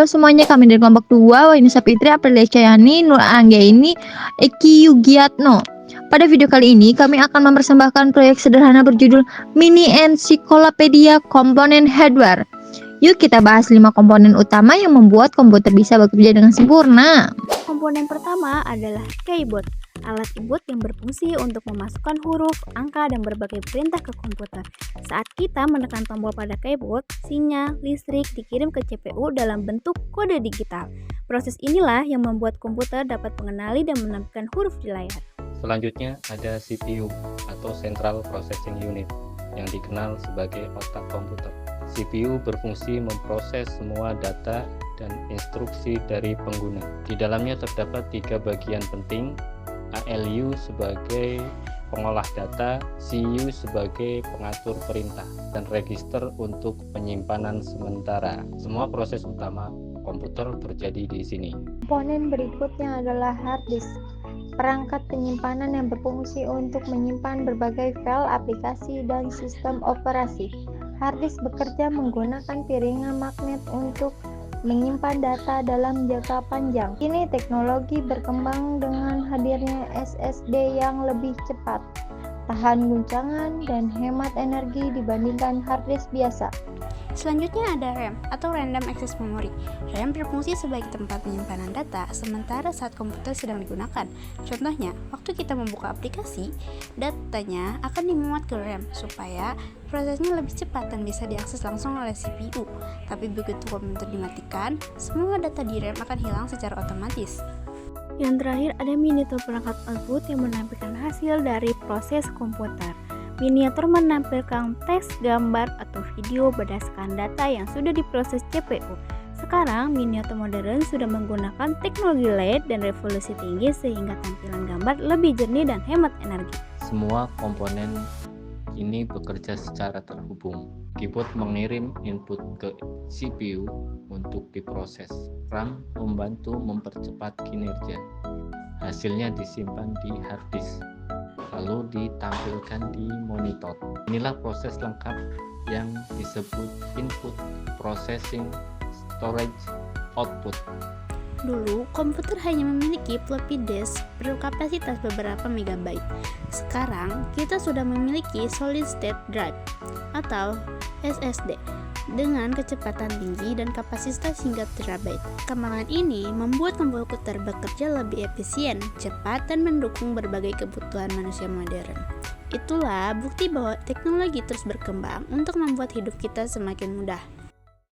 Halo semuanya, kami dari kelompok 2, Wainisa Fitri, Aprilia Cahyani, Nur Anggaini, Eki Yugiatno. Pada video kali ini, kami akan mempersembahkan proyek sederhana berjudul Mini Encyclopedia Komponen Hardware. Yuk kita bahas 5 komponen utama yang membuat komputer bisa bekerja dengan sempurna. Komponen pertama adalah keyboard, alat keyboard yang berfungsi untuk memasukkan huruf, angka, dan berbagai perintah ke komputer. Saat kita menekan tombol pada keyboard, sinyal listrik dikirim ke CPU dalam bentuk kode digital. Proses inilah yang membuat komputer dapat mengenali dan menampilkan huruf di layar. Selanjutnya ada CPU atau Central Processing Unit yang dikenal sebagai otak komputer. CPU berfungsi memproses semua data dan instruksi dari pengguna. Di dalamnya terdapat 3 bagian penting: ALU sebagai pengolah data, CPU sebagai pengatur perintah, dan register untuk penyimpanan sementara. Semua proses utama komputer terjadi di sini. Komponen berikutnya adalah hard disk, perangkat penyimpanan yang berfungsi untuk menyimpan berbagai file, aplikasi, dan sistem operasi. Hard disk bekerja menggunakan piringan magnet untuk menyimpan data dalam jangka panjang. Kini teknologi berkembang dengan hadirnya SSD yang lebih cepat, tahan guncangan, dan hemat energi dibandingkan hard disk biasa. Selanjutnya ada RAM atau Random Access Memory. RAM berfungsi sebagai tempat penyimpanan data sementara saat komputer sedang digunakan. Contohnya, waktu kita membuka aplikasi, datanya akan dimuat ke RAM supaya prosesnya lebih cepat dan bisa diakses langsung oleh CPU. Tapi begitu komputer dimatikan, semua data di RAM akan hilang secara otomatis. Yang terakhir ada miniatur perangkat output yang menampilkan hasil dari proses komputer. Miniatur menampilkan teks, gambar, atau video berdasarkan data yang sudah diproses CPU. Sekarang, miniatur modern sudah menggunakan teknologi LED dan resolusi tinggi sehingga tampilan gambar lebih jernih dan hemat energi. Semua komponen ini bekerja secara terhubung. Keyboard mengirim input ke CPU untuk diproses. RAM membantu mempercepat kinerja. Hasilnya disimpan di hard disk, lalu ditampilkan di monitor. Inilah proses lengkap yang disebut input, processing, storage, output. Dulu, komputer hanya memiliki floppy disk berkapasitas beberapa megabyte. Sekarang, kita sudah memiliki solid state drive atau SSD dengan kecepatan tinggi dan kapasitas hingga terabyte. Perkembangan ini membuat komputer bekerja lebih efisien, cepat, dan mendukung berbagai kebutuhan manusia modern. Itulah bukti bahwa teknologi terus berkembang untuk membuat hidup kita semakin mudah.